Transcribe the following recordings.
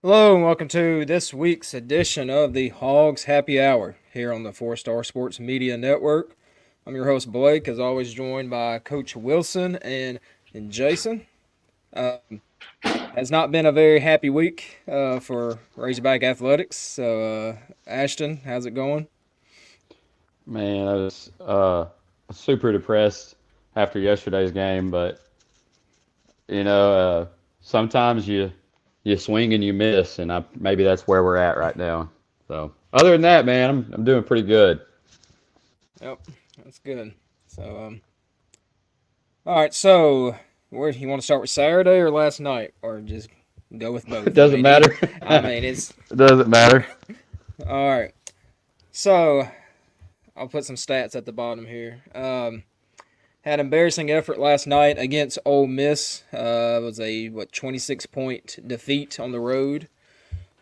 Hello and welcome to this week's edition of the Hogs Happy Hour here on the Four Star Sports Media Network. I'm your host Blake, as always, joined by Coach Wilson and Jason. Uh, has not been a very happy week for Razorback Athletics. So, Ashton, how's it going? Man, I was super depressed after yesterday's game, but you know, sometimes you swing and you miss, and maybe that's where we're at right now. So, other than that, man, I'm doing pretty good. Yep, that's good. So, all right. So, where you want to start with Saturday or last night, or just go with It both? I doesn't mean, matter. I mean, it's It doesn't matter. all right. So, I'll put some stats at the bottom here. Had an embarrassing effort last night against Ole Miss. It was a 26-point defeat on the road.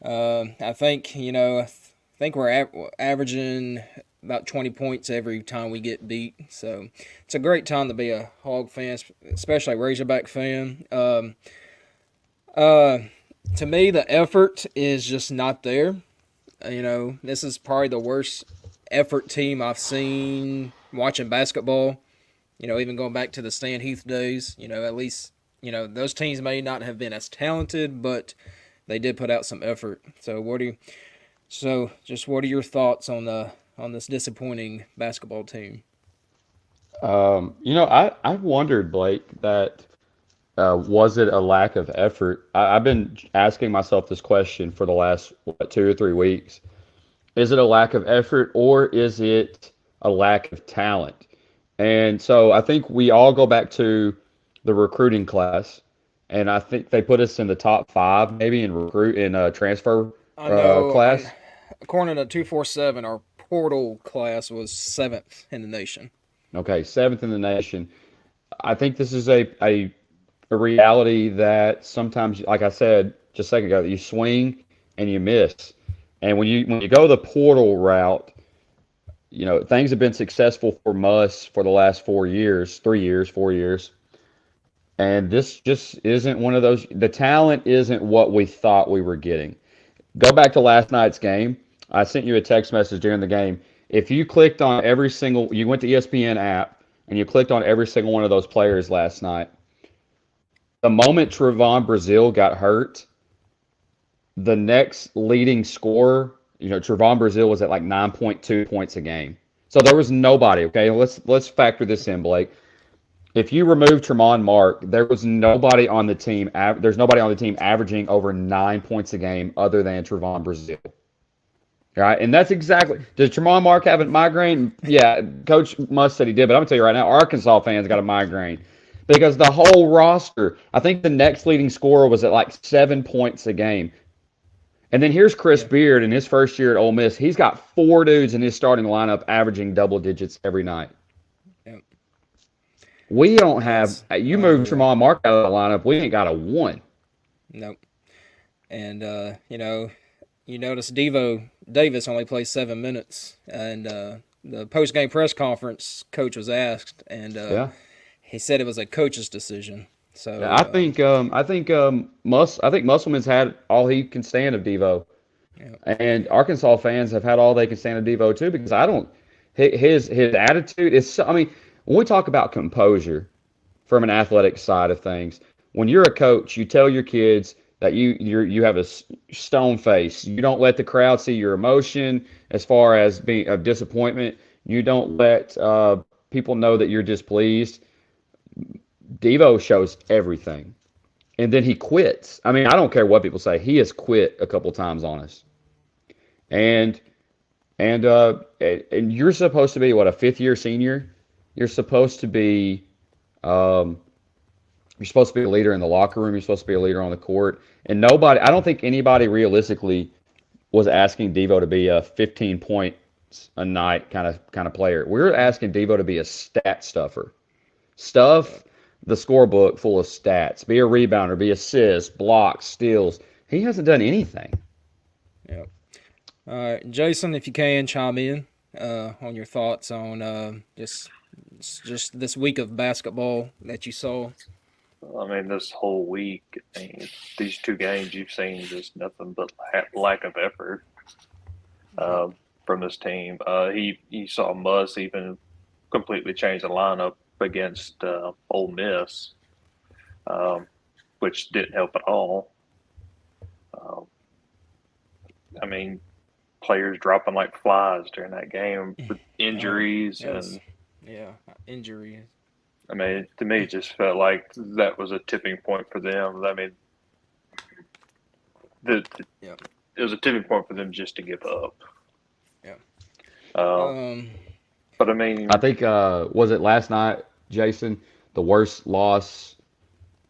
I think I think we're averaging about 20 points every time we get beat. So it's a great time to be a Hog fan, especially a Razorback fan. Uh, to me, the effort is just not there. This is probably the worst effort team I've seen watching basketball. Even going back to the Stan Heath days, at least, those teams may not have been as talented, but they did put out some effort. Just what are your thoughts on this disappointing basketball team? I wondered, Blake, that was it a lack of effort? I've been asking myself this question for the last 2 or 3 weeks. Is it a lack of effort or is it a lack of talent? And so I think we all go back to the recruiting class, and I think they put us in the top five maybe in transfer I know on class. according to 247, our portal class was seventh in the nation. Okay, seventh in the nation. I think this is a reality that sometimes, like I said just a second ago, you swing and you miss. And when you go the portal route, things have been successful for us for the last 4 years, 3 years, 4 years. And this just isn't one of those. The talent isn't what we thought we were getting. Go back to last night's game. I sent you a text message during the game. If you clicked on every single, you went to ESPN app and you clicked on every single one of those players last night, the moment Trevon Brazile got hurt, the next leading scorer, Trevon Brazile was at like 9.2 points a game. So there was nobody. Okay, let's factor this in, Blake. If you remove Tremont Mark, there was nobody on the team. There's nobody on the team averaging over 9 points a game other than Trevon Brazile. All right, and that's exactly. Does Tremont Mark have a migraine? Yeah, Coach Must said he did, but I'm gonna tell you right now, Arkansas fans got a migraine because the whole roster. I think the next leading scorer was at like 7 points a game. And then here's Chris Yeah, Beard in his first year at Ole Miss. He's got four dudes in his starting lineup averaging double digits every night. yeah, We don't have. yes, You I moved agree. Tremont Mark out of the lineup. We ain't got a one. Nope. And you notice Devo Davis only played 7 minutes, and the post game press conference coach was asked, and Yeah. he said it was a coach's decision. Yeah, So I think Musselman's had all he can stand of Devo, yeah, and Arkansas fans have had all they can stand of Devo too. Because I don't, his attitude is. I mean, when we talk about composure from an athletic side of things, when you're a coach, you tell your kids that you have a stone face. You don't let the crowd see your emotion as far as being of disappointment. You don't let people know that you're displeased. Devo shows everything. And then he quits. I mean, I don't care what people say. He has quit a couple times on us. And and you're supposed to be what, a fifth year senior? You're supposed to be um, you're supposed to be a leader in the locker room. You're supposed to be a leader on the court. And nobody, I don't think anybody realistically was asking Devo to be a 15 points a night kind of player. We're asking Devo to be a stat stuffer. yeah, Stuff the scorebook full of stats. Be a rebounder, be assists, blocks, steals. He hasn't done anything. yeah. All right, Jason, if you can chime in on your thoughts on just this week of basketball that you saw. I mean, this whole week, I mean, these two games, you've seen just nothing but lack of effort Yep. from this team. He saw Muss even completely change the lineup against Ole Miss, um, which didn't help at all. Um, I mean, players dropping like flies during that game with Oh, injuries, that was and yeah, injury. I mean, to me, it just felt like that was a tipping point for them. I mean, the Yeah, it was a tipping point for them just to give up. yeah. Uh, Um, but I mean, I think was it last night, Jason, the worst loss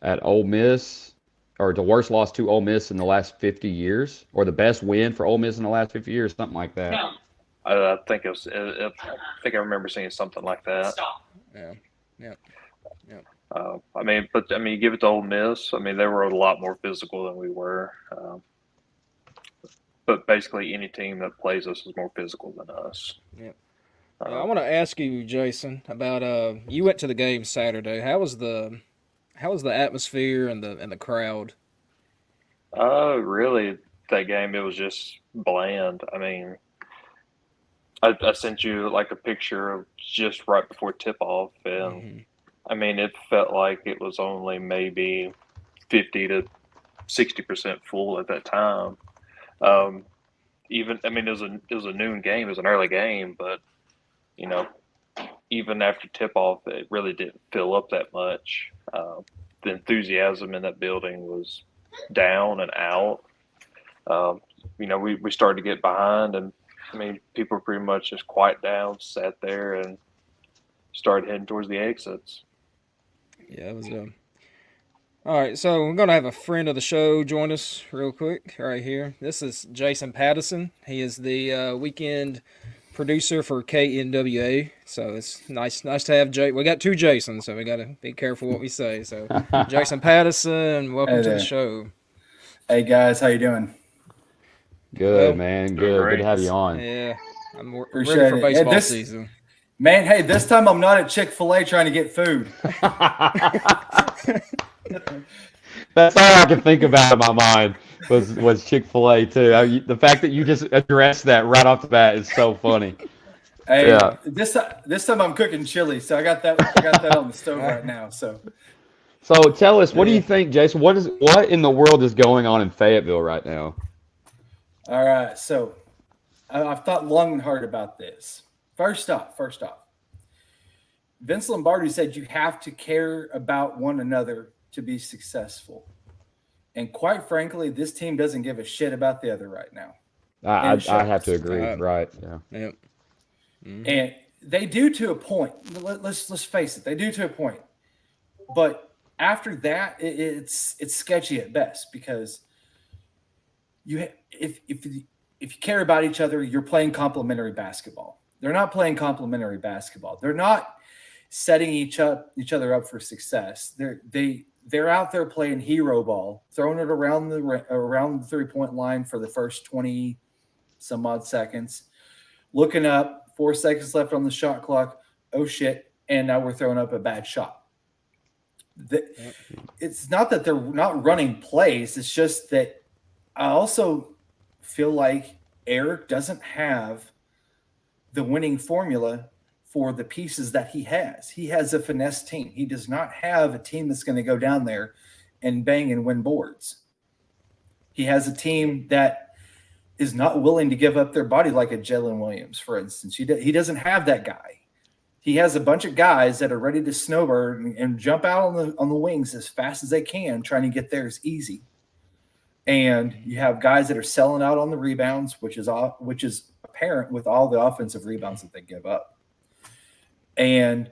at Ole Miss, or the worst loss to Ole Miss in the last 50 years, or the best win for Ole Miss in the last 50 years, something like that. I think it was. I think I remember seeing something like that. yeah, yeah, yeah, I mean, but I mean, you give it to Ole Miss. I mean, they were a lot more physical than we were. But basically, any team that plays us is more physical than us. yeah. Yeah, I Uh, want to ask you, Jason, about you went to the game Saturday. How was the atmosphere and the crowd? really, that game it was just bland. I mean, I sent you like a picture of just right before tip off, and Hmm. I mean, it felt like it was only maybe 50 to 60% full at that time. Um, even I mean, it was a noon game, it was an early game, but you know, even after tip off, it really didn't fill up that much. The enthusiasm in that building was down and out. Um, we started to get behind, and I mean, people pretty much just quiet down, sat there, and started heading towards the exits. Yeah, it was. All right, so we're gonna have a friend of the show join us real quick right here. This is Jason Pattison. He is the weekend producer for KNWA. So it's nice to have Jay. We got two Jasons, so we gotta be careful what we say. So Jason Pattison, welcome Hey to the there. show. Hey guys, how you doing? Good, Well, man. Doing Good. Good to great. have you it's on. yeah, I'm ready Appreciate for it. Hey, baseball this season. man, hey, this time I'm not at Chick-fil-A trying to get food. That's all I can think about in my mind was Chick-fil-A too. The fact that you just addressed that right off the bat is so funny. Hey, Yeah. this time I'm cooking chili, so I got that on the stove right now. So So tell us, what do you yeah. think, Jason? What in the world is going on in Fayetteville right now? All right. So I've thought long and hard about this. First off, Vince Lombardi said you have to care about one another to be successful. And quite frankly, this team doesn't give a shit about the other right now. And it I have to shows. agree. Right. Yeah. Yep. Hmm. And they do to a point. Let's face it, they do to a point. But after that, it's sketchy at best because if you care about each other, you're playing complementary basketball. They're not playing complementary basketball. They're not setting each other up for success. They're out there playing hero ball, throwing it around the 3-point line for the first 20 some odd seconds, looking up, 4 seconds left on the shot clock. Oh shit! And now we're throwing up a bad shot. Yep. It's not that they're not running plays. It's just that I also feel like Eric doesn't have the winning formula for the pieces that he has. He has a finesse team. He does not have a team that's going to go down there and bang and win boards. He has a team that is not willing to give up their body like a Jalen Williams, for instance. He doesn't have that guy. He has a bunch of guys that are ready to snowbird and jump out on the wings as fast as they can, trying to get theirs easy. And you have guys that are selling out on the rebounds, which is apparent with all the offensive rebounds that they give up. And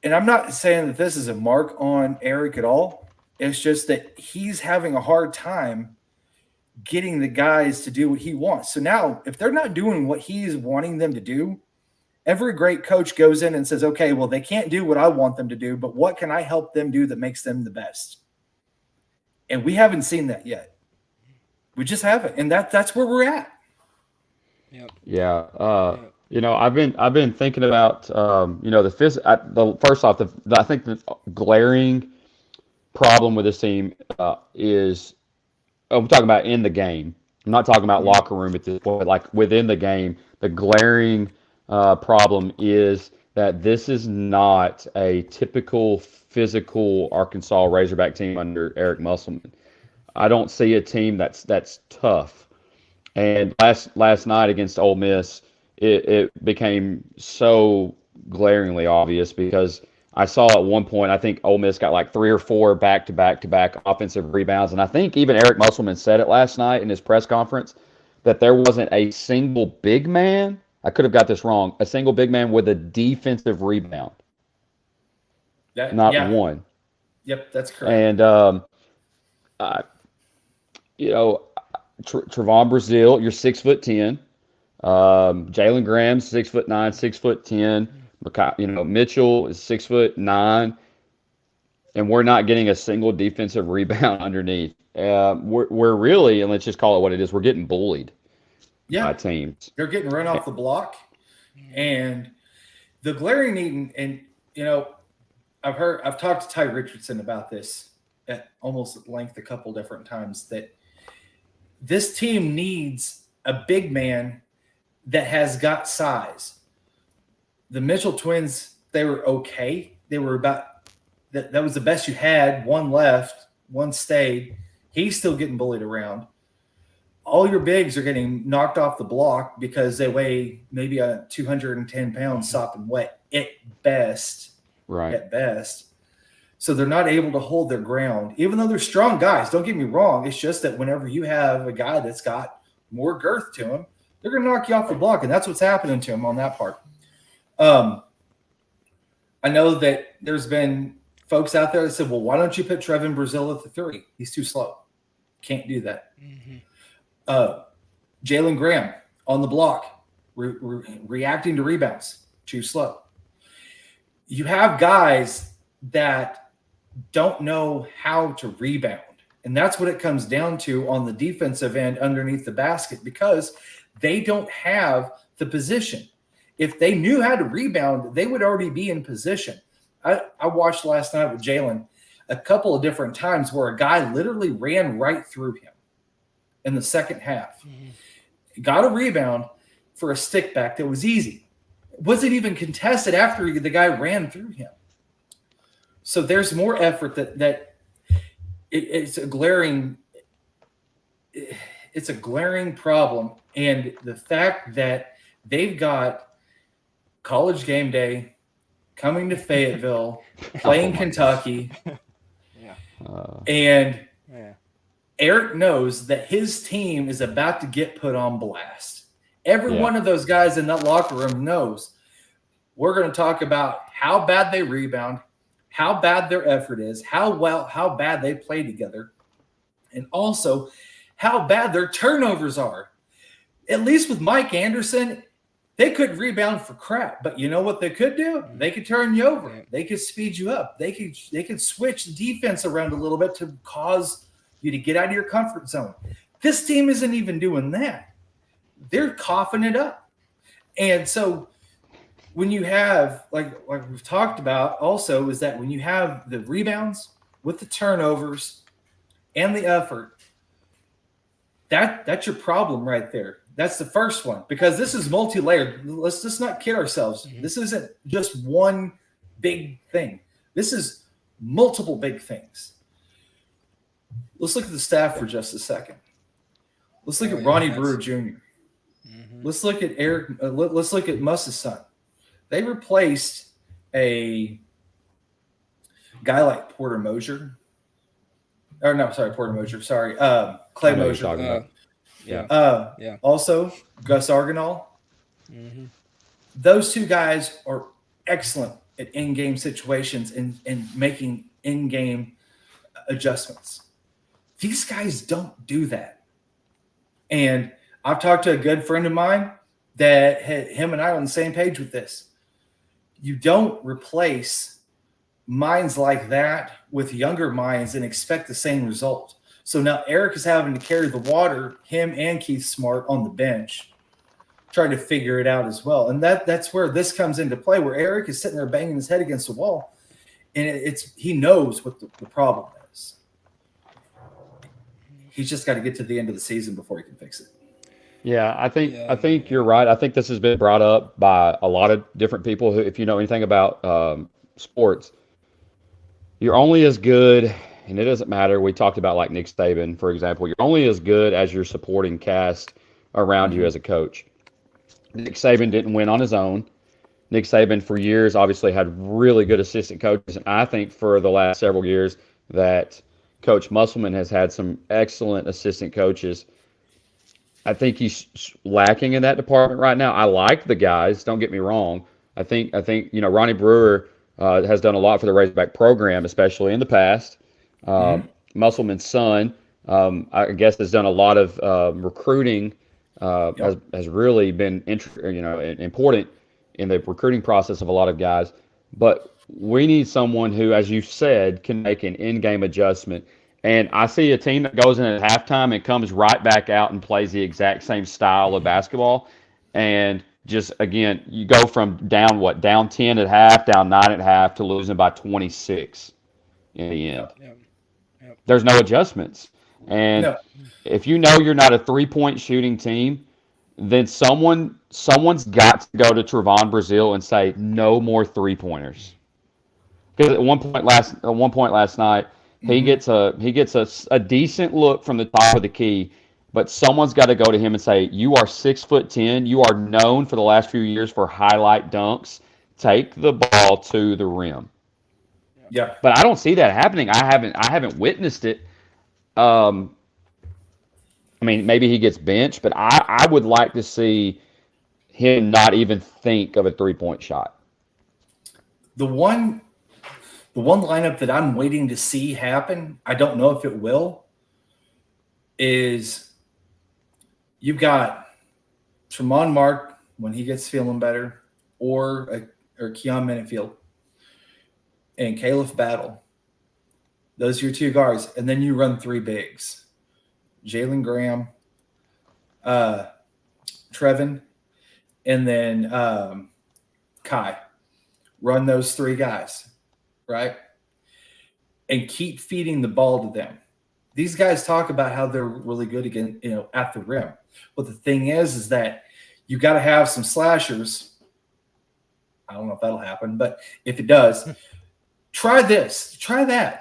I'm not saying that this is a mark on Eric at all. It's just that he's having a hard time getting the guys to do what he wants. So now, if they're not doing what he's wanting them to do, every great coach goes in and says, okay, well, they can't do what I want them to do, but what can I help them do that makes them the best? And we haven't seen that yet. We just haven't. And that's where we're at. Yep. Yeah. Yep. I've been thinking about the first off I think the glaring problem with this team is I'm talking about in the game. I'm not talking about locker room at this point. Like within the game, the glaring problem is that this is not a typical physical Arkansas Razorback team under Eric Musselman. I don't see a team that's tough. And last night against Ole Miss, it became so glaringly obvious because I saw at one point I think Ole Miss got like 3 or 4 back-to-back offensive rebounds, and I think even Eric Musselman said it last night in his press conference that there wasn't a single big man. I could have got this wrong. A single big man with a defensive rebound, not one. Yep, that's correct. And Trevon Brazile, you're 6'10". Jalen Graham's 6'9", 6'10". Mitchell is 6'9", and we're not getting a single defensive rebound underneath. We're really, and let's just call it what it is, we're getting bullied by teams. They're getting run off the block, and the glaring need, and I've talked to Ty Richardson about this at almost length a couple different times, that this team needs a big man that has got size. The Mitchell twins, they were okay. They were about that was the best you had. One left, one stayed. He's still getting bullied around. All your bigs are getting knocked off the block because they weigh maybe 210 pounds sopping wet at best. Right. At best. So they're not able to hold their ground, even though they're strong guys. Don't get me wrong. It's just that whenever you have a guy that's got more girth to him, they're going to knock you off the block, and that's what's happening to him on that part. I know that there's been folks out there that said, well, why don't you put Trevon Brazile at the 3? He's too slow. Can't do that. Jalen Graham on the block, reacting to rebounds, too slow. You have guys that don't know how to rebound. And that's what it comes down to on the defensive end underneath the basket, because they don't have the position. If they knew how to rebound, they would already be in position. I watched last night with Jalen a couple of different times where a guy literally ran right through him in the second half. Got a rebound for a stick back that was easy. It wasn't even contested after the guy ran through him. So there's more effort that it's a glaring problem. And the fact that they've got College Game Day coming to Fayetteville, playing Kentucky, and Eric knows that his team is about to get put on blast. Every one of those guys in that locker room knows we're going to talk about how bad they rebound, how bad their effort is, how bad they play together, and also how bad their turnovers are. At least with Mike Anderson, they couldn't rebound for crap. But you know what they could do? They could turn you over. They could speed you up. They could switch the defense around a little bit to cause you to get out of your comfort zone. This team isn't even doing that. They're coughing it up. And so when you have, like we've talked about also, is that when you have the rebounds with the turnovers and the effort, that's your problem right there. That's the first one, because this is multi-layered. Let's just not kid ourselves. This isn't just one big thing. This is multiple big things. Let's look at the staff for just a second. Let's look at Ronnie Brewer Jr. Let's look at Eric. Let's look at Muss's son. They replaced a guy like Porter Mosier. Or no, sorry, Porter Mosier. Sorry, Clay Mosier. Also, Gus Argonal. Those two guys are excellent at in-game situations and making in-game adjustments. These guys don't do that. And I've talked to a good friend of mine that had him and I on the same page with this. You don't replace minds like that with younger minds and expect the same result. So now Eric is having to carry the water, him and Keith Smart on the bench, trying to figure it out as well. And that's where this comes into play, where Eric is sitting there banging his head against the wall, and he knows what the problem is. He's just got to get to the end of the season before he can fix it. Yeah, I think you're right. I think this has been brought up by a lot of different people who, if you know anything about sports, you're only as good, and it doesn't matter. We talked about like Nick Saban, for example. You're only as good as your supporting cast around you as a coach. Nick Saban didn't win on his own. Nick Saban, for years, obviously had really good assistant coaches, and I think for the last several years that Coach Musselman has had some excellent assistant coaches. I think he's lacking in that department right now. I like the guys. Don't get me wrong. I think Ronnie Brewer has done a lot for the Razorback program, especially in the past. Musselman's son, I guess, has done a lot of recruiting. Has really been important in the recruiting process of a lot of guys. But we need someone who, as you said, can make an in-game adjustment. And I see a team that goes in at halftime and comes right back out and plays the exact same style of basketball. And just, again, you go from down 10 at half, down 9 at half, to losing by 26 in the end. Yep. There's no adjustments. And if you know you're not a three-point shooting team, then someone's got to go to Trevon Brazile and say, no more three-pointers. Because at one point last night, he gets a decent look from the top of the key, but someone's got to go to him and say, you are 6'10". You are known for the last few years for highlight dunks. Take the ball to the rim. Yeah. But I don't see that happening. I haven't witnessed it. I mean, maybe he gets benched, but I would like to see him not even think of a three-point shot. The one lineup that I'm waiting to see happen, I don't know if it will, is you've got Tremont Mark when he gets feeling better, or Keon Minifield and Caliph Battle. Those are your two guards. And then you run three bigs. Jalen Graham, Trevin, and then Kai. Run those three guys, right? And keep feeding the ball to them. These guys talk about how they're really good again, at the rim. But the thing is that you got to have some slashers. I don't know if that'll happen, but if it does, try this, try that.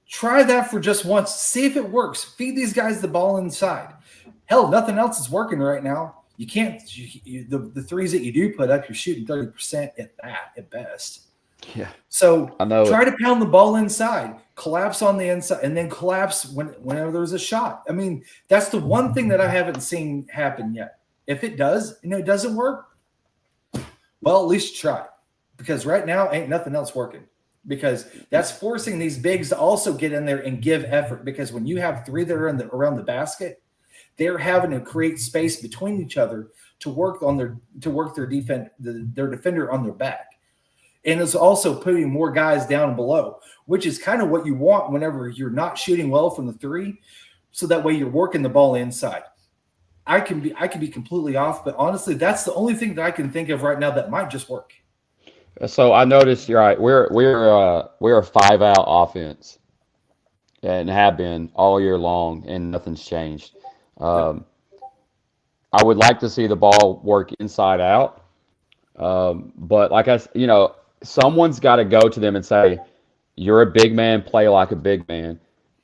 Try that for just once. See if it works. Feed these guys the ball inside. Hell, nothing else is working right now. You can't. The threes that you do put up, you're shooting 30% at best. Yeah. So try to pound the ball inside, collapse on the inside, and then collapse whenever there's a shot. I mean, that's the one thing that I haven't seen happen yet. If it does, it doesn't work, well, at least try. Because right now, ain't nothing else working. Because that's forcing these bigs to also get in there and give effort. Because when you have three that are around the basket, they're having to create space between each other to work their defender on their back. And it's also putting more guys down below, which is kind of what you want whenever you're not shooting well from the three. So that way you're working the ball inside. I can be completely off, but honestly, that's the only thing that I can think of right now that might just work. So I noticed you're right. We're a 5-out offense, and have been all year long, and nothing's changed. I would like to see the ball work inside out, but someone's got to go to them and say, "You're a big man. Play like a big man,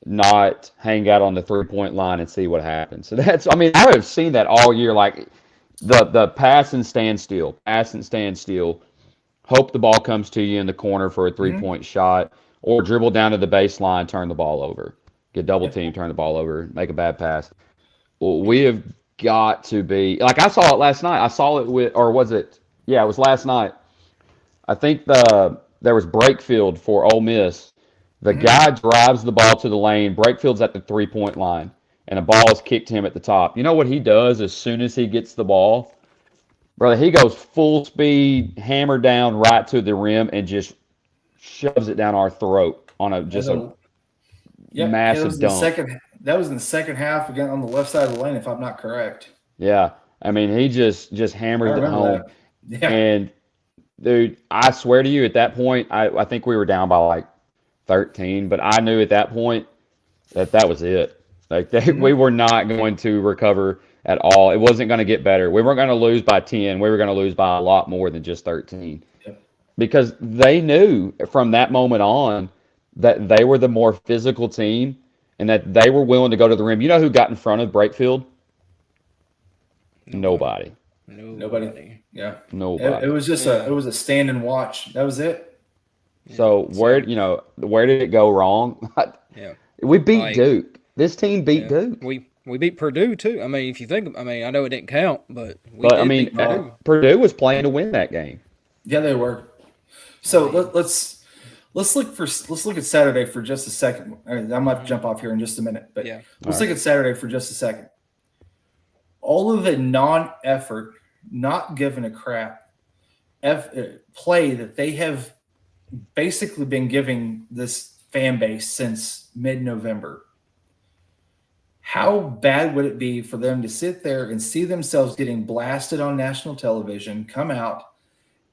not hang out on the 3-point line and see what happens." So I have seen that all year, like the pass and stand still. Hope the ball comes to you in the corner for a 3-point shot, or dribble down to the baseline, turn the ball over, get double team, turn the ball over, make a bad pass. Well, we have got to be like, I saw it last night. I saw it it was last night. I think there was Brakefield for Ole Miss. The guy drives the ball to the lane. Brakefield's at the 3-point line, and a ball is kicked to him at the top. You know what he does as soon as he gets the ball? Brother, he goes full speed, hammer down right to the rim, and just shoves it down our throat on a massive dunk. That was in the second half, again on the left side of the lane, if I'm not correct. Yeah, I mean, he just I hammered it remember home. that. Yeah. And dude, I swear to you, at that point, I think we were down by like 13, but I knew at that point that was it. Like we were not going to recover at all. It wasn't going to get better. We weren't going to lose by 10. We were going to lose by a lot more than just 13 Yep. because they knew from that moment on that they were the more physical team and that they were willing to go to the rim. You know who got in front of Brakefield? Nobody. Nobody. Yeah. Nobody. It was just it was a stand and watch. That was it. So where did it go wrong? Yeah. We beat Like, Duke. This team beat Duke. We beat Purdue too. I mean, if you think, I mean, I know it didn't count, but we But I did mean, beat Purdue. Purdue was playing to win that game. Yeah, they were. So let's look at Saturday for just a second. I'm gonna have to jump off here in just a minute, but Yeah. let's look at Saturday for just a second. All of the non-effort, not giving a crap play that they have basically been giving this fan base since mid-November. How bad would it be for them to sit there and see themselves getting blasted on national television, come out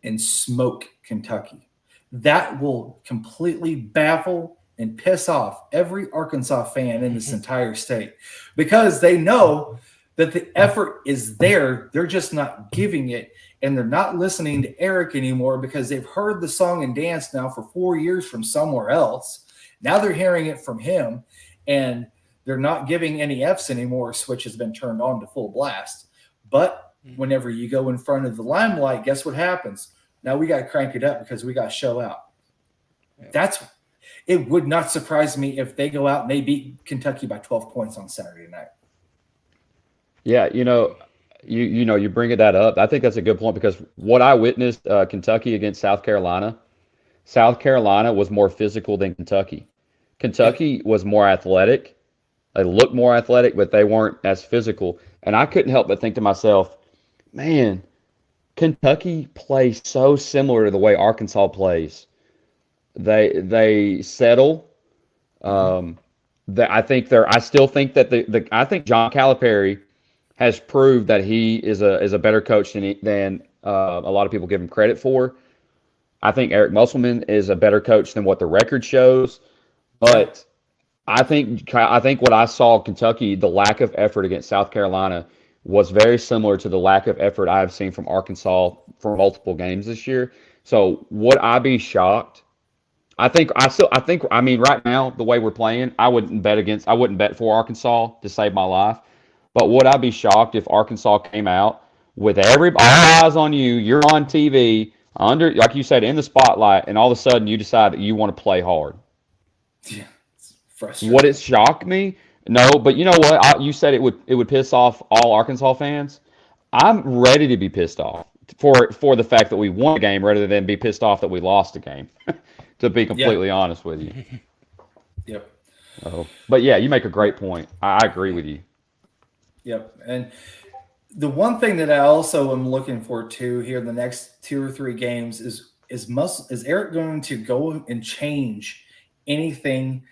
and smoke Kentucky? That will completely baffle and piss off every Arkansas fan in this entire state because they know that the effort is there. They're just not giving it, and they're not listening to Eric anymore because they've heard the song and dance now for 4 years from somewhere else. Now they're hearing it from him, and they're not giving any Fs anymore. Switch has been turned on to full blast. But whenever you go in front of the limelight, guess what happens? Now we got to crank it up because we got to show out. It would not surprise me if they go out and they beat Kentucky by 12 points on Saturday night. Yeah, you bring that up. I think that's a good point because what I witnessed Kentucky against South Carolina was more physical than Kentucky. Kentucky was more athletic. They looked more athletic, but they weren't as physical. And I couldn't help but think to myself, man, Kentucky plays so similar to the way Arkansas plays. They settle. I still think that I think John Calipari has proved that he is a better coach than a lot of people give him credit for. I think Eric Musselman is a better coach than what the record shows. But I think what I saw Kentucky, the lack of effort against South Carolina, was very similar to the lack of effort I have seen from Arkansas for multiple games this year. So would I be shocked? I mean right now the way we're playing, I wouldn't bet for Arkansas to save my life. But would I be shocked if Arkansas came out with all eyes on you, you're on TV, like you said, in the spotlight, and all of a sudden you decide that you want to play hard? Yeah, it's frustrating. Would it shock me? No, but you know what? You said it would piss off all Arkansas fans. I'm ready to be pissed off for the fact that we won a game rather than be pissed off that we lost a game. To be completely honest with you. Yep. But yeah, you make a great point. I agree with you. Yep. And the one thing that I also am looking for too here in the next 2 or 3 games is Eric going to go and change anything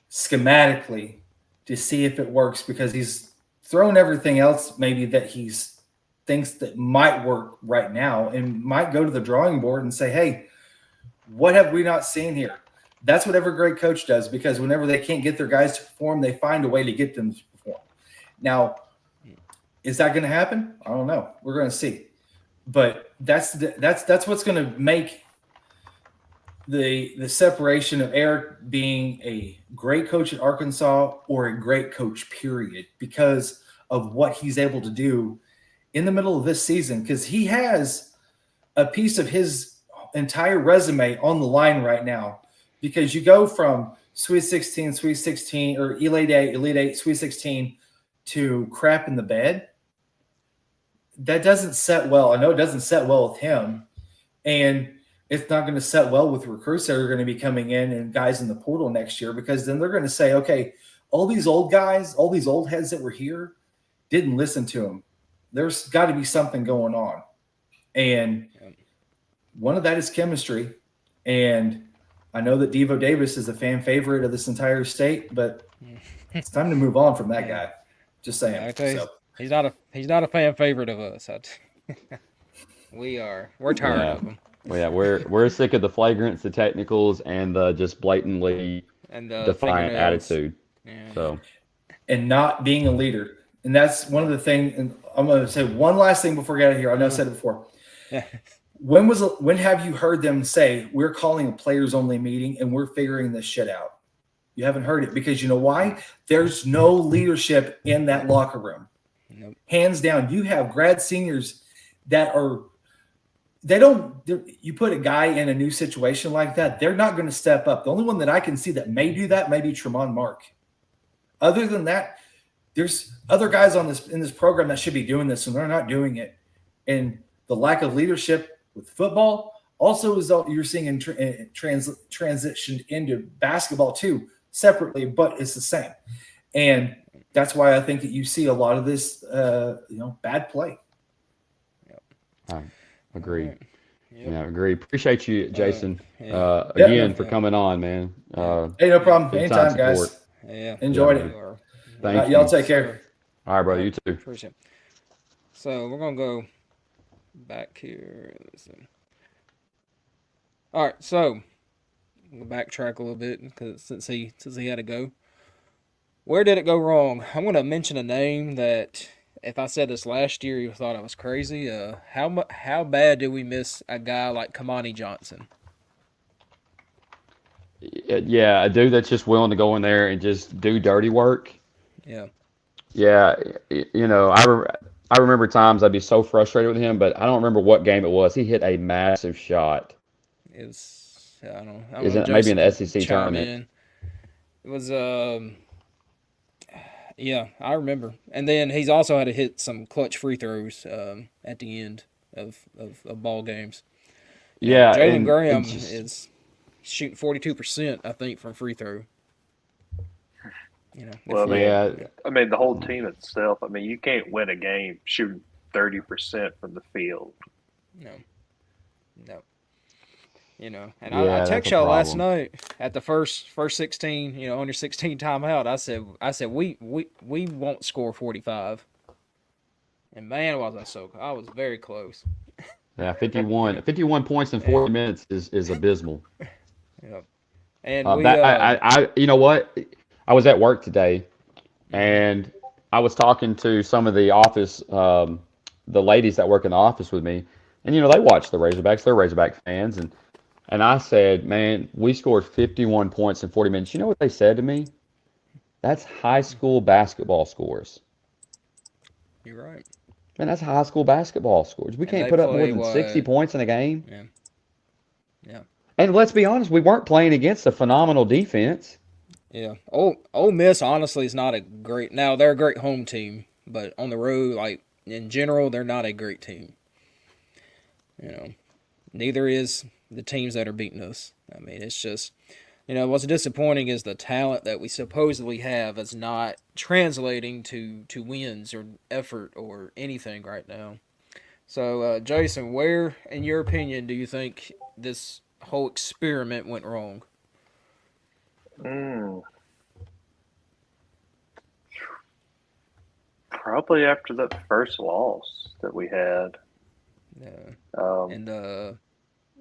schematically to see if it works, because he's thrown everything else maybe that he's thinks that might work right now and might go to the drawing board and say, hey, what have we not seen here? That's what every great coach does, because whenever they can't get their guys to perform, they find a way to get them to perform. Now, is that going to happen? I don't know. We're going to see. But that's what's going to make the separation of Eric being a great coach at Arkansas or a great coach, period, because of what he's able to do in the middle of this season, because he has a piece of his entire resume on the line right now, because you go from Sweet 16, or Elite 8, Sweet 16 to crap in the bed. That doesn't set well. I know it doesn't set well with him, and it's not going to set well with recruits that are going to be coming in and guys in the portal next year, because then they're going to say, okay, all these old guys, all these old heads that were here didn't listen to him. There's got to be something going on. And one of that is chemistry. And I know that Devo Davis is a fan favorite of this entire state, but it's time to move on from that guy. Just saying. He's not a fan favorite of us. We're tired Yeah. of him. Well, yeah, we're sick of the flagrants, the technicals, and the just blatantly And defiant fingernails. attitude. Yeah. So And not being a leader. And that's one of the things. And I'm going to say one last thing before we get out of here. I know I said it before. Yeah. When have you heard them say we're calling a players only meeting and we're figuring this shit out? You haven't heard it because you know why? There's no leadership in that locker room. Nope. Hands down, you have grad seniors that are you put a guy in a new situation like that, they're not going to step up. The only one that I can see that may do that may be Tremont Mark. Other than that, there's other guys in this program that should be doing this, and they're not doing it. And the lack of leadership with football also is you're seeing in transitioned into basketball too, separately, but it's the same. And that's why I think that you see a lot of this, bad play. agree. Right. Yep. Yeah, agree. Appreciate you, Jason, yeah. again for coming on, man. Hey, no problem. big Anytime, time guys. support. Yeah. Enjoyed Yeah, it. Thank Y'all you. take care. All right, brother. You too. Appreciate it. So we're gonna go back here. Listen. All right, so we'll backtrack a little bit because since he had to go. Where did it go wrong? I'm gonna mention a name that if I said this last year, you thought I was crazy. How bad did we miss a guy like Kamani Johnson? Yeah, a dude that's just willing to go in there and just do dirty work. Yeah. Yeah, I remember times I'd be so frustrated with him, but I don't remember what game it was. He hit a massive shot. It's I don't know. Isn't it maybe in Jason the can SEC chime tournament? in. It was yeah, I remember. And then he's also had to hit some clutch free throws at the end of ball games. Yeah, Jalen and Graham it's just, is shooting 42%, I think, from free throw. Well, yeah, I mean, the whole team itself. I mean, you can't win a game shooting 30% from the field. No. And I yeah, that's text a y'all last problem. night at the first 16, under 16 timeout. I said we won't score 45. And man, was I was very close. Yeah, 51 points in 40 minutes is abysmal. Yeah. And we You know what? I was at work today, and I was talking to some of the office, the ladies that work in the office with me, and they watch the Razorbacks. They're Razorback fans, and I said, man, we scored 51 points in 40 minutes. You know what they said to me? That's high school basketball scores. You're right. Man, that's high school basketball scores. We And can't they put up more play than 60 what? points in a game. Yeah. And let's be honest, we weren't playing against a phenomenal defense. Yeah. Ole Miss honestly is not a great. Now they're a great home team, but on the road, like in general, they're not a great team. Neither is the teams that are beating us. I mean, it's just, what's disappointing is the talent that we supposedly have is not translating to wins or effort or anything right now. So, Jason, where, in your opinion, do you think this whole experiment went wrong? Probably after that first loss that we had. And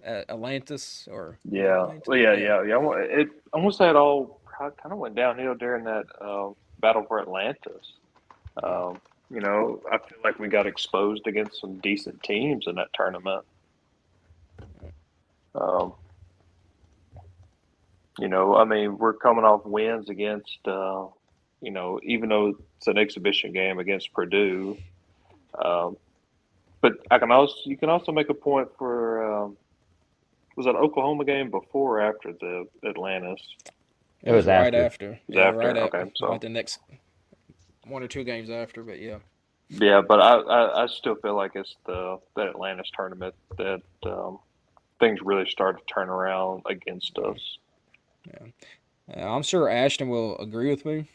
at Atlantis or Yeah. Atlantis? Well, yeah. It almost had all kind of went downhill during that battle for Atlantis. I feel like we got exposed against some decent teams in that tournament. I mean, we're coming off wins against, even though it's an exhibition game against Purdue. But you can also make a point for, was that Oklahoma game before or after the Atlantis? It was right after. after. It was Yeah, after. right Okay, after. so Like the next 1 or 2 games after, but yeah. Yeah, but I still feel like it's that Atlantis tournament that things really started to turn around against us. I'm sure Ashton will agree with me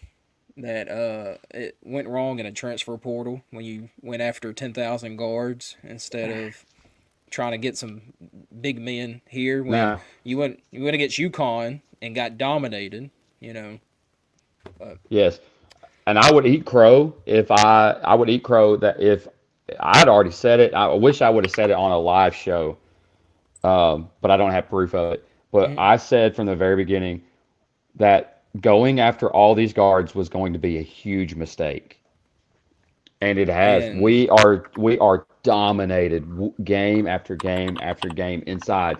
that it went wrong in a transfer portal when you went after 10,000 guards instead of trying to get some big men here. When Now, you went against UConn and got dominated, yes. and I would eat crow if I would eat crow that if I'd already said it. I wish I would have said it on a live show, but I don't have proof of it. But Mhm. I said from the very beginning that going after all these guards was going to be a huge mistake, and it has. And We are dominated game after game after game inside.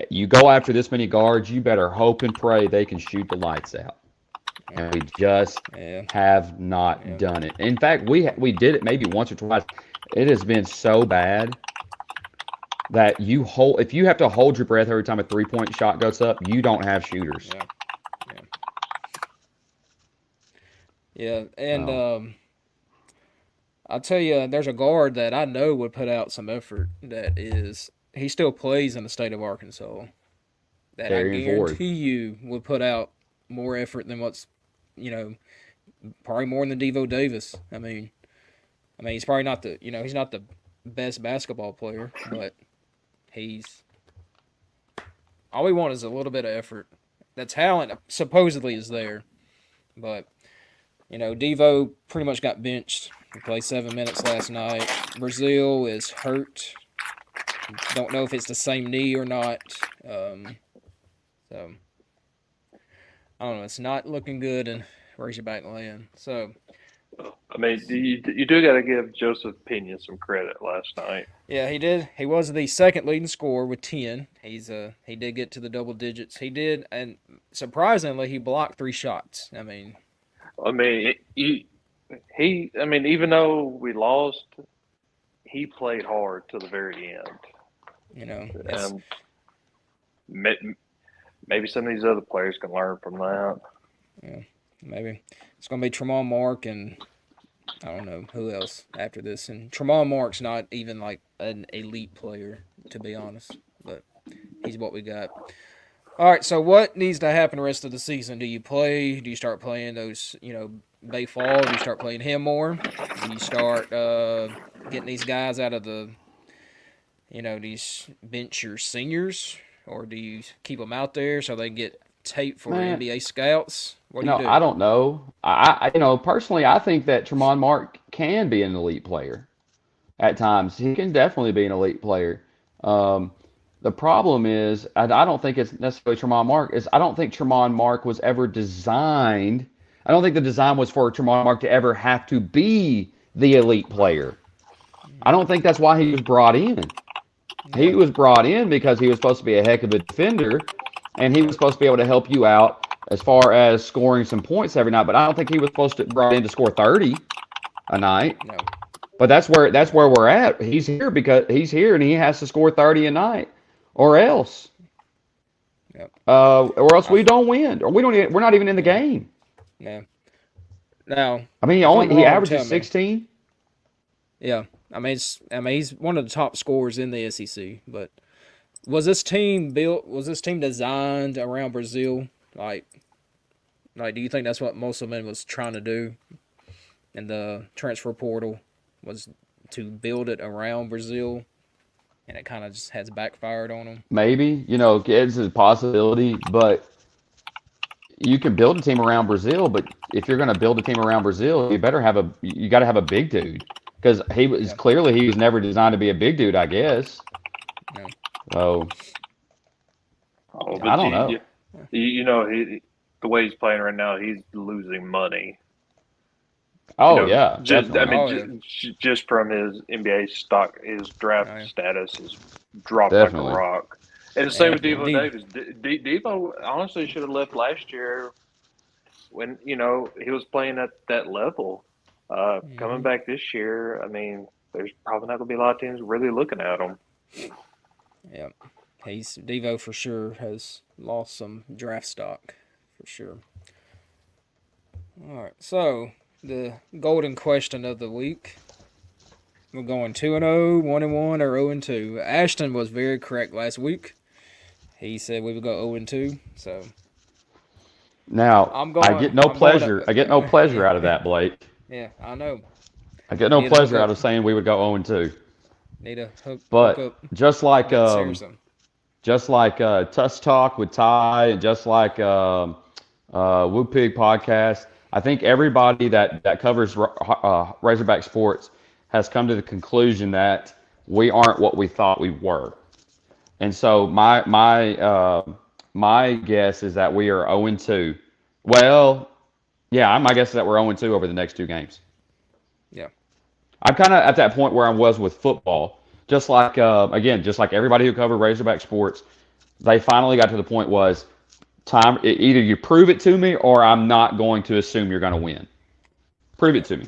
You go after this many guards, you better hope and pray they can shoot the lights out. And we just yeah, have not yeah, done it. In fact, we did it maybe once or twice. It has been so bad that if you have to hold your breath every time a 3-point shot goes up, you don't have shooters. yeah, yeah. And Oh, I'll tell you, there's a guard that I know would put out some effort. He still plays in the state of Arkansas. That I Darian Ford. guarantee you would put out more effort than what's, you know, probably more than Devo Davis. I mean, he's probably not he's not the best basketball player, but he's all we want is a little bit of effort. The talent supposedly is there, but Devo pretty much got benched. He played 7 minutes last night. Brazil is hurt. Don't know if it's the same knee or not. So I don't know. It's not looking good in Razorback land. So I mean, you do got to give Joseph Pena some credit last night. yeah, he did. He was the second leading scorer with 10. He did get to the double digits. He did, and surprisingly, he blocked 3 shots. I mean, even though we lost, he played hard to the very end, It's, and maybe some of these other players can learn from that. yeah, maybe it's gonna be Tremont Mark and I don't know who else after this. And Tremont Mark's not even like an elite player, to be honest, but he's what we got. All right, so what needs to happen the rest of the season? Do you start playing those, Bay Fall? Do you start playing him more? Do you start getting these guys out of these bench your seniors? Or do you keep them out there so they get tape for man, NBA scouts? What do you do? I don't know. Personally, I think that Tremont Mark can be an elite player at times. He can definitely be an elite player. The problem is, I don't think it's necessarily Tremont Mark. I don't think Tremont Mark was ever designed. I don't think the design was for Tremont Mark to ever have to be the elite player. I don't think that's why he was brought in. He Yeah, was brought in because he was supposed to be a heck of a defender, and he was supposed to be able to help you out as far as scoring some points every night. But I don't think he was supposed to brought in to score 30 a night. no, But that's where we're at. He's here because he's here and he has to score 30 a night, or else, yep, we don't win, or we're not even in the yeah, game. yeah. Now, I mean, if I'm he wrong, tell averages me. 16. Yeah, he's one of the top scorers in the SEC. But was this team built? Was this team designed around Brazil? Do you think that's what Musselman was trying to do in the transfer portal? Was to build it around Brazil, and it kind of just has backfired on him. Maybe, it's a possibility, but you can build a team around Brazil. But if you're going to build a team around Brazil, you got to have a big dude because Yeah, he was never designed to be a big dude, I guess. no, So Oh, I but don't know. the way he's playing right now, he's losing money. Oh yeah, Just I definitely, mean, oh yeah, just from his NBA stock, his draft oh yeah, status has dropped like a definitely. rock. And the same yeah. with Devo Davis. Devo honestly should have left last year when he was playing at that level. Coming Mm-hmm. back this year, I mean, there's probably not going to be a lot of teams really looking at him. Yeah. Devo for sure has lost some draft stock for sure. All right, so the golden question of the week. We're going 2-0, 1-1, or 0-2. Ashton was very correct last week. He said we would go 0-2. So Now I'm I going. get no I'm going pleasure. I get no pleasure yeah, out of that, Blake. yeah. I know. I get no Need to hook pleasure out up. of saying we would go 0-2. Need to hook But up just like Ben Saracen. Tuss Talk with Ty, and just like Woo Pig podcast, I think everybody that covers Razorback sports has come to the conclusion that we aren't what we thought we were. And so my guess is that we are 0-2. Well, yeah, my guess is that we're 0-2 over the next two games. Yeah. I'm kind of at that point where I was with football. Just like again, just like everybody who covered Razorback sports, they finally got to the point was time. Either you prove it to me, or I'm not going to assume you're going to win. Prove it to me.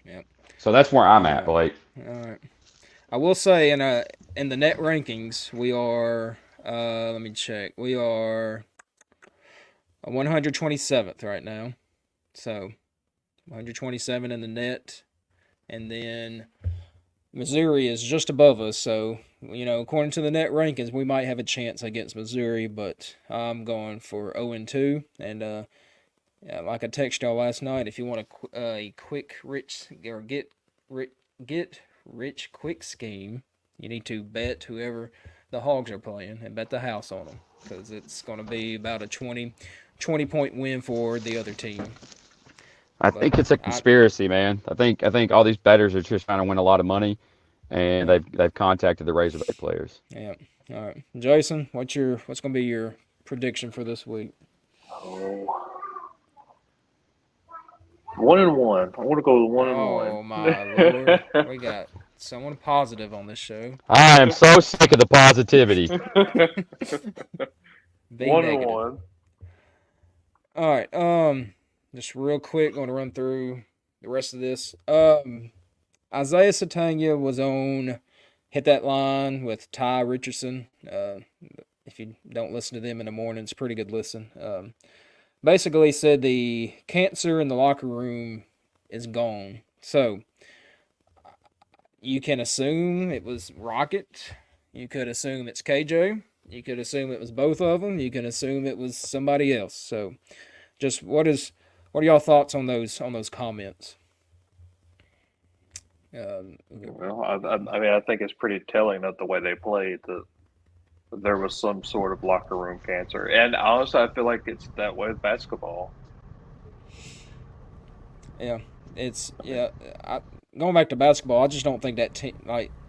Yeah. So that's where I'm at, Blake. All right. I will say in the net rankings we are. Let me check. We are 127th right now. So 127 in the net, and then Missouri is just above us. So according to the net rankings, we might have a chance against Missouri, but I'm going for 0-2. And yeah, like I texted y'all last night, if you want a quick rich or get rich quick scheme, you need to bet whoever the Hogs are playing and bet the house on them, because it's going to be about a 20-point win for the other team. I think it's a conspiracy, man. I think all these bettors are just trying to win a lot of money, and they've contacted the Razorback players. Yeah. All right, Jason, what's going to be your prediction for this week? 1-1. I want to go with 1-1. Oh my lord, we got someone positive on this show. I am so sick of the positivity. 1-1. All right. Just real quick, going to run through the rest of this. Isaiah Satania was on Hit That Line with Ty Richardson. If you don't listen to them in the morning, it's a pretty good listen. Basically said the cancer in the locker room is gone. So you can assume it was Rocket. You could assume it's KJ. You could assume it was both of them. You can assume it was somebody else. So just what are y'all thoughts on those comments? Well, I think it's pretty telling that the way they played, that there was some sort of locker room cancer. And honestly, I feel like it's that way with basketball. Yeah, going back to basketball, I just don't think that team,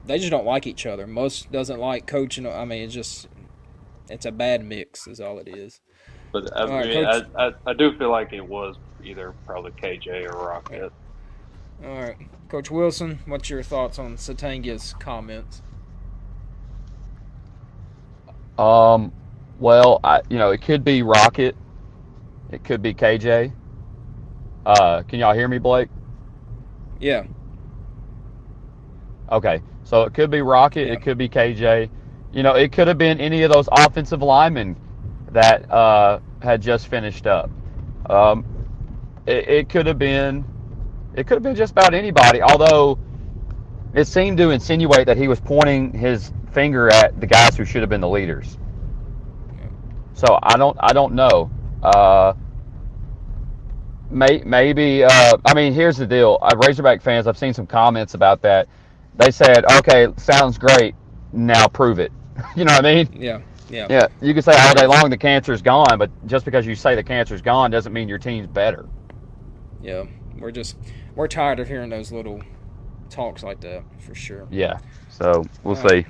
they just don't like each other. Most doesn't like coaching. I mean, it's a bad mix is all it is. But I do feel like it was either probably KJ or Rocket. All right, Coach Wilson, what's your thoughts on Satanga's comments? Well, it could be Rocket. It could be KJ. Can y'all hear me, Blake? Yeah. Okay, so it could be Rocket. Yeah. It could be KJ. It could have been any of those offensive linemen that had just finished up. It could have been just about anybody. Although it seemed to insinuate that he was pointing his finger at the guys who should have been the leaders. So I don't know. Maybe. I mean, here's the deal. Razorback fans, I've seen some comments about that. They said, "Okay, sounds great. Now prove it." You know what I mean? Yeah. Yeah. You can say all day long the cancer's gone, but just because you say the cancer's gone doesn't mean your team's better. Yeah. We're tired of hearing those little talks like that, for sure. Yeah. So we'll see.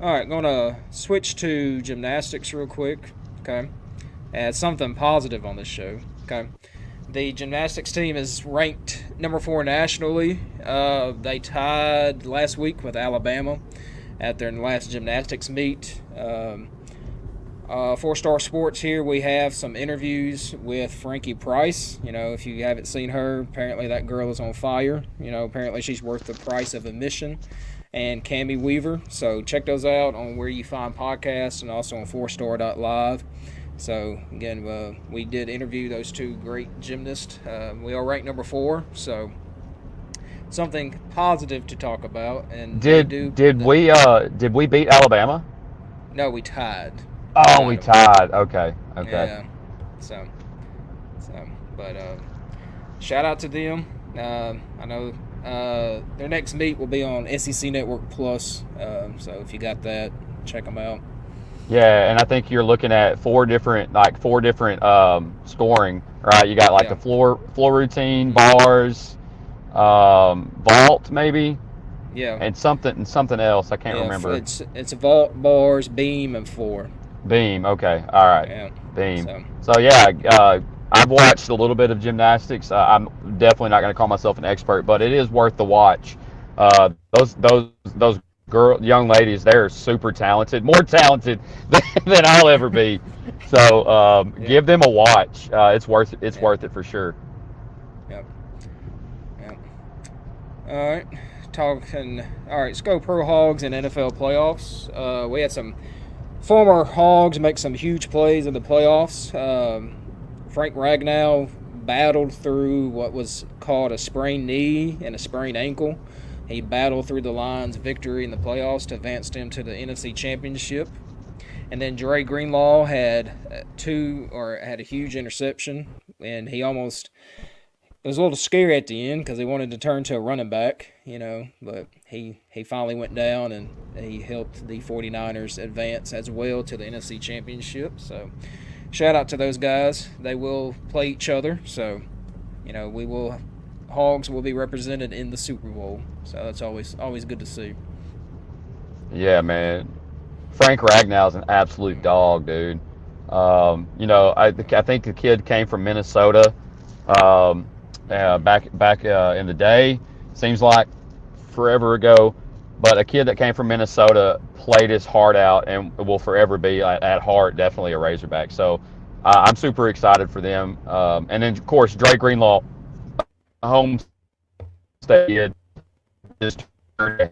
All right, going to switch to gymnastics real quick, okay? Add something positive on this show, okay? The gymnastics team is ranked number 4 nationally. They tied last week with Alabama at their last gymnastics meet. 4-Star Sports here, we have some interviews with Frankie Price. If you haven't seen her, apparently that girl is on fire. Apparently she's worth the price of admission. And Cammie Weaver. So check those out on where you find podcasts and also on 4star.live. So again, we did interview those two great gymnasts. We are ranked number 4, so something positive to talk about. And did we beat Alabama? No, we tied. Oh, we tied. Okay. Yeah. But shout out to them. I know their next meet will be on SEC Network Plus. So if you got that, check them out. Yeah, and I think you're looking at four different scoring, right? You got like Yeah. the floor routine, bars, vault maybe, Yeah. and something else. I can't Yeah. remember. It's a vault, bars, beam, and floor. Beam. Okay. All right. Yeah. Beam. So So yeah, I've watched a little bit of gymnastics. I'm definitely not going to call myself an expert, but it is worth the watch. Those young ladies, they're super talented, more talented than I'll ever be. So yeah. give them a watch. It's worth it. It's Yeah. worth it for sure. Yeah. Yeah. All right. Talking. All right. Let's go pro Hogs and NFL playoffs. We had some former Hogs make some huge plays in the playoffs. Frank Ragnow battled through what was called a sprained knee and a sprained ankle. He battled through the Lions' victory in the playoffs to advance them to the NFC Championship. And then Dre Greenlaw had had a huge interception, and he almost it was a little scary at the end because he wanted to turn to a running back, but he finally went down and he helped the 49ers advance as well to the NFC Championship. So shout out to those guys. They will play each other. So, Hogs will be represented in the Super Bowl. So that's always good to see. Yeah, man. Frank Ragnow's an absolute dog, dude. I think the kid came from Minnesota. Um, back in the day, seems like forever ago. But a kid that came from Minnesota played his heart out and will forever be at heart definitely a Razorback. So I'm super excited for them. And then of course Dre Greenlaw, home state kid, just turned.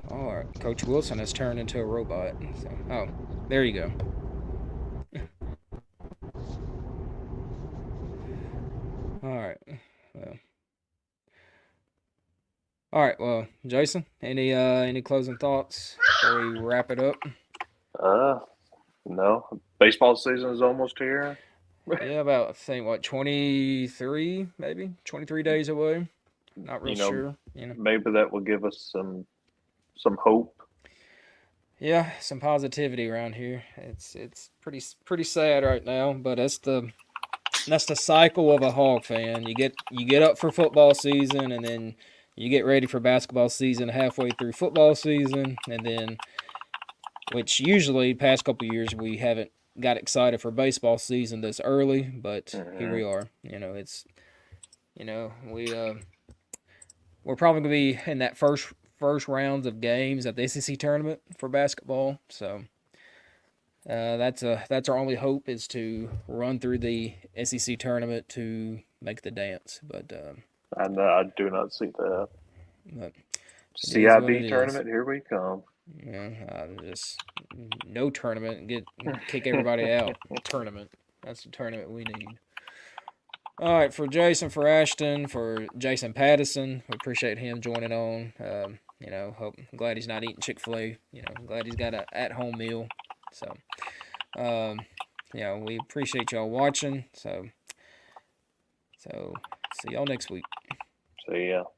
All right, Coach Wilson has turned into a robot. So, oh, there you go. All right. Well, all right. Well, Jason, any closing thoughts before we wrap it up? Uh, no. Baseball season is almost here. Yeah, about I think what 23 maybe 23 days away. Not real You know, sure. maybe that will give us some hope. Yeah, some positivity around here. It's pretty sad right now, but that's the cycle of a Hog fan. You get up for football season, and then you get ready for basketball season halfway through football season, and then which usually past couple years we haven't got excited for baseball season this early, but here Hmm. we are. It's we're probably gonna be in that first rounds of games at the SEC tournament for basketball. So that's our only hope is to run through the SEC tournament to make the dance. And I do not see that. But it is what CIB it is. tournament, here we come. Just no tournament. Kick everybody out. Tournament. That's the tournament we need. All right, for Jason, for Ashton, for Jason Pattison, we appreciate him joining on. Glad he's not eating Chick-fil-A. Glad he's got a at-home meal. So, um, we appreciate y'all watching. So see y'all next week. So yeah.